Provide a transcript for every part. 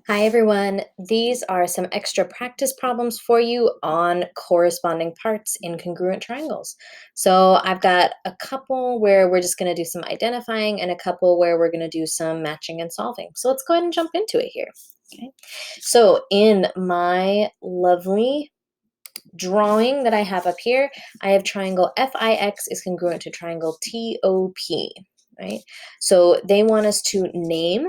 Hi everyone, these are some extra practice problems for you on corresponding parts in congruent triangles. So I've got a couple where we're just going to do some identifying and a couple where we're going to do some matching and solving. So let's go ahead and jump into it here. Okay. So in my lovely drawing that I have up here, I have triangle FIX is congruent to triangle TOP, right? So they want us to name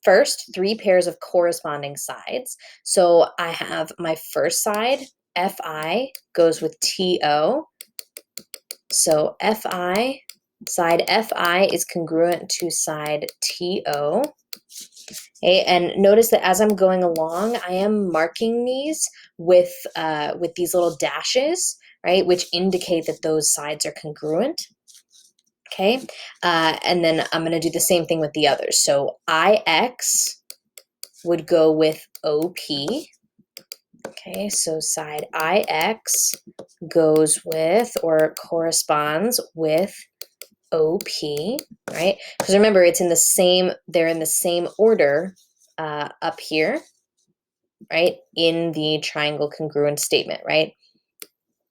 first 3 pairs of corresponding sides. So I have my first side, FI goes with TO. So side FI is congruent to side TO. Okay, and notice that as I'm going along, I am marking these with these little dashes, right, which indicate that those sides are congruent. Okay, and then I'm going to do the same thing with the others. So IX would go with OP. Okay, so side IX goes with or corresponds with OP, right? Because remember, they're in the same order up here, right? In the triangle congruent statement, right?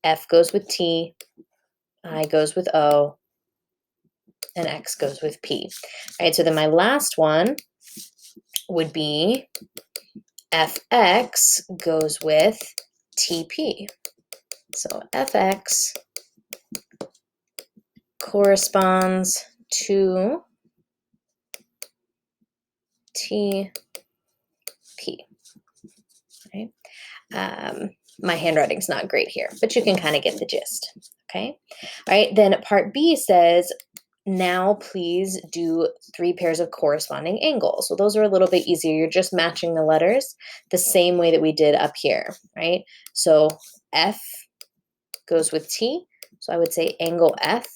F goes with T, I goes with O, and X goes with P. Right, so then my last one would be FX goes with TP. So FX corresponds to TP. Right? My handwriting's not great here, but you can kind of get the gist. Okay. All right. Then part B says, now please do 3 pairs of corresponding angles. So those are a little bit easier. You're just matching the letters the same way that we did up here, right? So F goes with T. So I would say angle F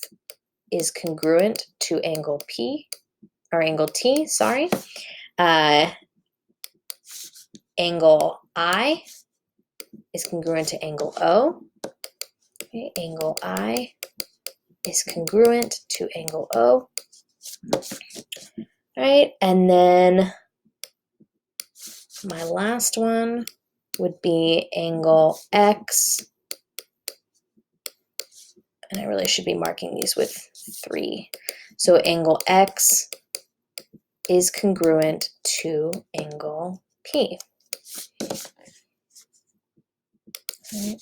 is congruent to angle P, or angle T, sorry. Angle I is congruent to angle O. Okay, angle I is congruent to angle O. Right, and then my last one would be angle X. And I really should be marking these with 3. So angle X is congruent to angle P. Right.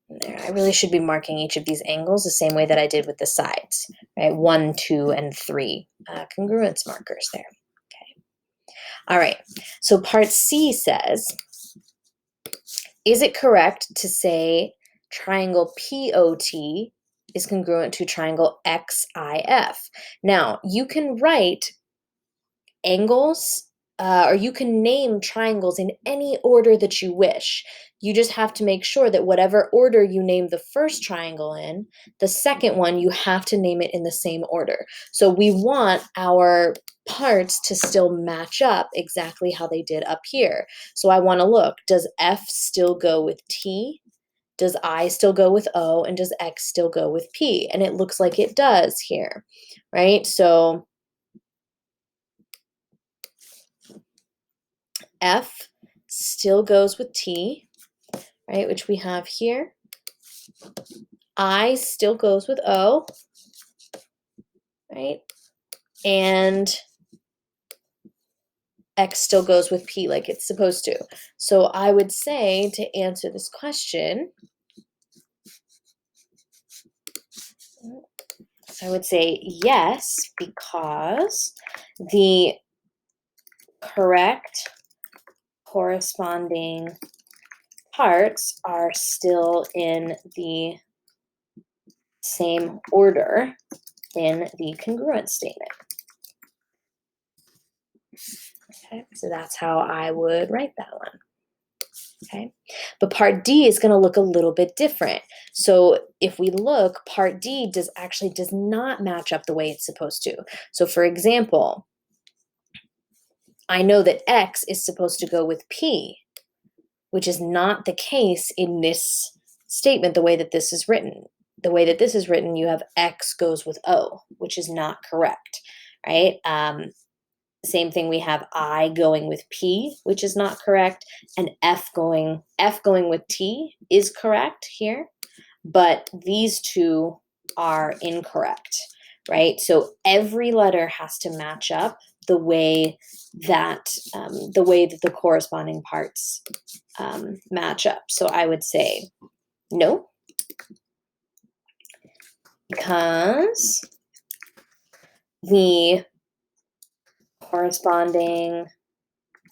There, I really should be marking each of these angles the same way that I did with the sides, right? 1, 2, and 3 congruence markers there. Okay. All right. So part C says, is it correct to say triangle POT is congruent to triangle XIF? Now, you can write angles or you can name triangles in any order that you wish. You just have to make sure that whatever order you name the first triangle in, the second one, you have to name it in the same order. So we want our parts to still match up exactly how they did up here. So I want to look, does F still go with T? Does I still go with O? And does X still go with P? And it looks like it does here, right? So F still goes with T, right, which we have here. I still goes with O, right? And X still goes with P like it's supposed to. So I would say, to answer this question, I would say yes, because the correct corresponding parts are still in the same order in the congruent statement. Okay, so that's how I would write that one. Okay, but part D is going to look a little bit different. So if we look, part D does not match up the way it's supposed to. So for example, I know that X is supposed to go with P, which is not the case in this statement the way that this is written. The way that this is written, you have X goes with O, which is not correct, right? Same thing, we have I going with P, which is not correct, and F going with T is correct here, but these two are incorrect, right? So every letter has to match up the way that the corresponding parts match up. So I would say no, because the corresponding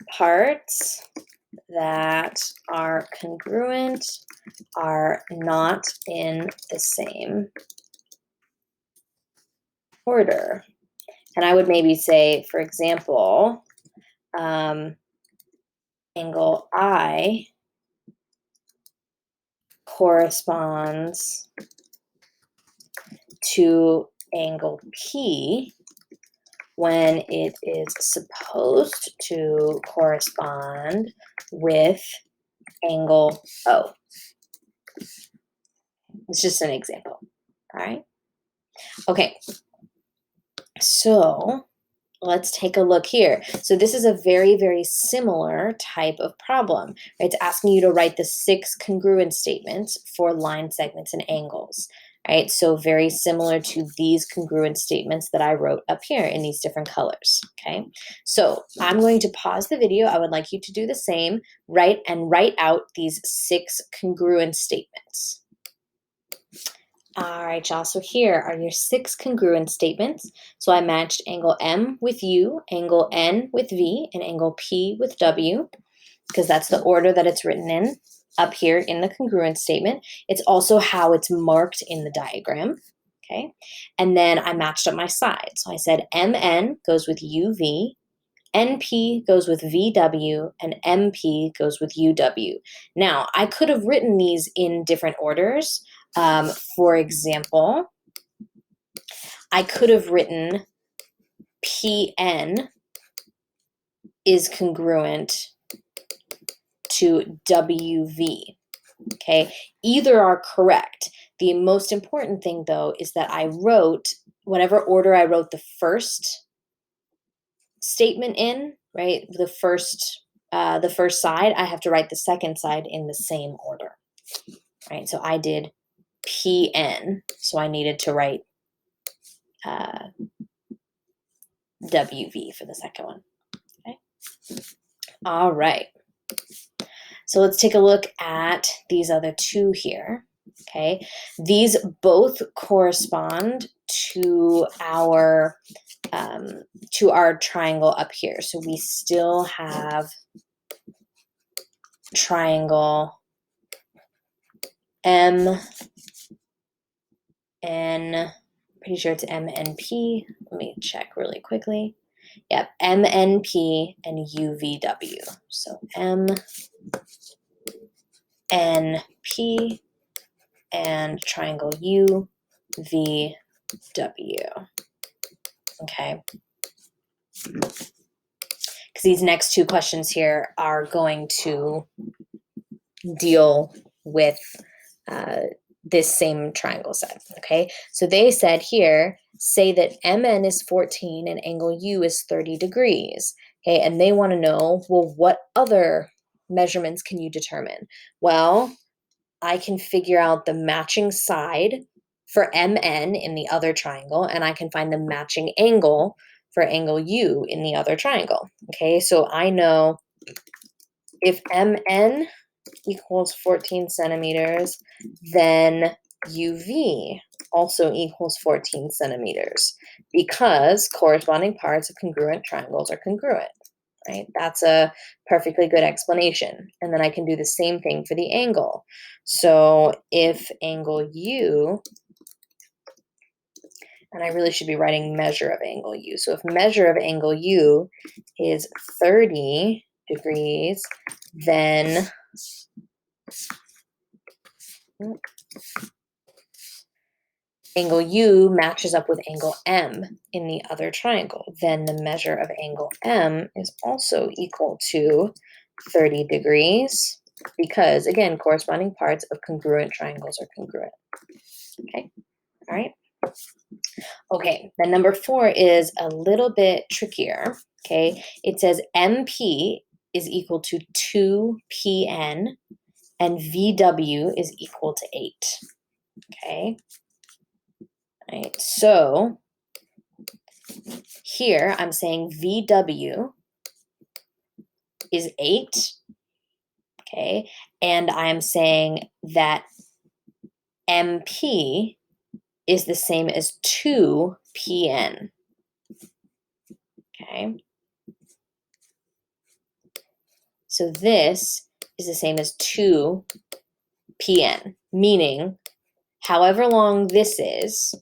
parts that are congruent are not in the same order. And I would maybe say, for example, angle I corresponds to angle P when it is supposed to correspond with angle O. It's just an example, all right? Okay, so let's take a look here. So this is a very, very similar type of problem, right? It's asking you to write the 6 congruent statements for line segments and angles, right? So very similar to these congruent statements that I wrote up here in these different colors, okay? So I'm going to pause the video. I would like you to do the same, write out these 6 congruent statements. All right, y'all, so here are your 6 congruent statements. So I matched angle M with U, angle N with V, and angle P with W, because that's the order that it's written in up here in the congruent statement. It's also how it's marked in the diagram, okay? And then I matched up my sides. So I said MN goes with UV, NP goes with VW, and MP goes with UW. Now, I could have written these in different orders. For example, I could have written PN is congruent to WV, okay? Either are correct. The most important thing, though, is that I wrote, whatever order I wrote the first statement in, right? The first side, I have to write the second side in the same order, right? So I did PN, so I needed to write WV for the second one, okay? All right. So let's take a look at these other 2 here, okay? These both correspond to our triangle up here. So we still have triangle M, N, pretty sure it's MNP. Let me check really quickly. Yep, MNP and UVW. So MNP and triangle UVW. Okay. Because these next 2 questions here are going to deal with this same triangle set, okay? So they said here, say that MN is 14 and angle U is 30 degrees, okay? And they want to know, well, what other measurements can you determine? Well, I can figure out the matching side for MN in the other triangle, and I can find the matching angle for angle U in the other triangle, okay? So I know if MN equals 14 centimeters, then UV also equals 14 centimeters because corresponding parts of congruent triangles are congruent, right? That's a perfectly good explanation. And then I can do the same thing for the angle. So if angle U, and I really should be writing measure of angle U. So if measure of angle U is 30 degrees, then angle U matches up with angle M in the other triangle. Then the measure of angle M is also equal to 30 degrees because, again, corresponding parts of congruent triangles are congruent. Okay, all right. Okay, then number 4 is a little bit trickier, okay? It says MP is equal to 2PN and VW is equal to 8, okay? Right, so here I'm saying VW is 8, okay? And I'm saying that MP is the same as 2PN, okay? So this is the same as 2PN, meaning however long this is,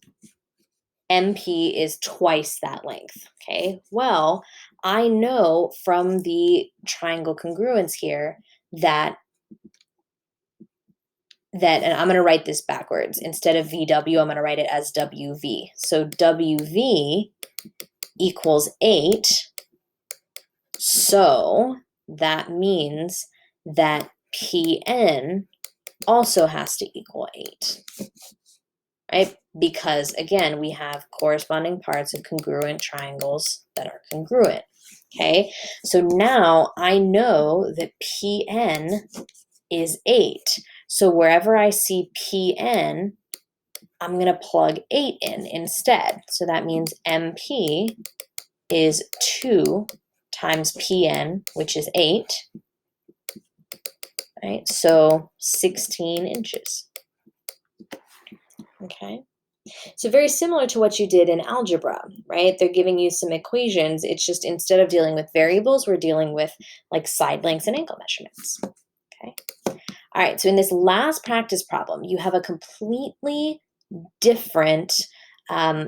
MP is twice that length, okay? Well, I know from the triangle congruence here that and I'm going to write this backwards. Instead of VW, I'm going to write it as WV. So WV equals 8. So that means that PN also has to equal 8, right? Because again, we have corresponding parts of congruent triangles that are congruent, okay? So now I know that PN is 8. So wherever I see PN, I'm going to plug 8 in instead. So that means MP is 2 times PN, which is 8, right? So 16 inches, okay? So very similar to what you did in algebra, right? They're giving you some equations. It's just instead of dealing with variables, we're dealing with like side lengths and angle measurements, okay? All right, so in this last practice problem, you have a completely different triangle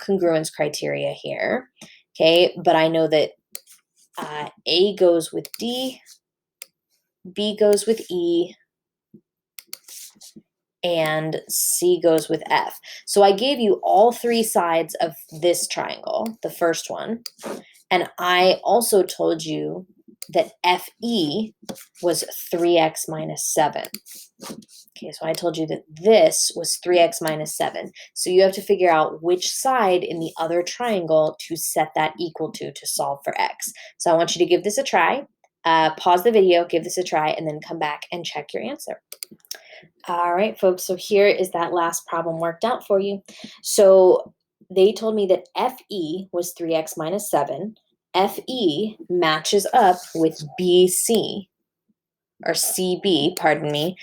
congruence criteria here, okay? But I know that A goes with D, B goes with E, and C goes with F. So I gave you all 3 sides of this triangle, the first one, and I also told you that FE was 3x minus 7. Okay, so I told you that this was 3x minus 7. So you have to figure out which side in the other triangle to set that equal to solve for x. So I want you to give this a try. Pause the video, give this a try, and then come back and check your answer. All right, folks, so here is that last problem worked out for you. So they told me that FE was 3x minus 7. FE matches up with BC, or CB, pardon me,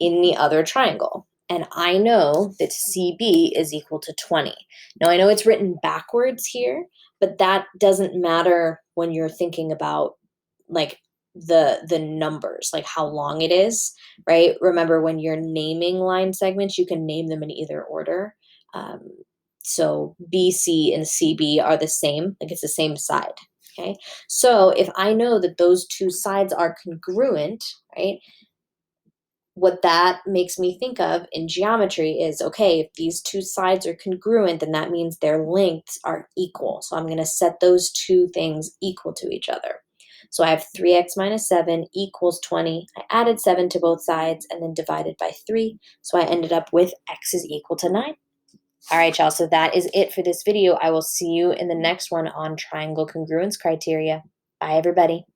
in the other triangle. And I know that CB is equal to 20. Now, I know it's written backwards here, but that doesn't matter when you're thinking about like the numbers, like how long it is, right? Remember, when you're naming line segments, you can name them in either order. Um, so BC and CB are the same, like it's the same side, okay? So if I know that those 2 sides are congruent, right, what that makes me think of in geometry is, okay, if these 2 sides are congruent, then that means their lengths are equal. So I'm going to set those 2 things equal to each other. So I have 3x minus 7 equals 20. I added 7 to both sides and then divided by 3. So I ended up with x is equal to 9. All right, y'all, so that is it for this video. I will see you in the next one on triangle congruence criteria. Bye, everybody.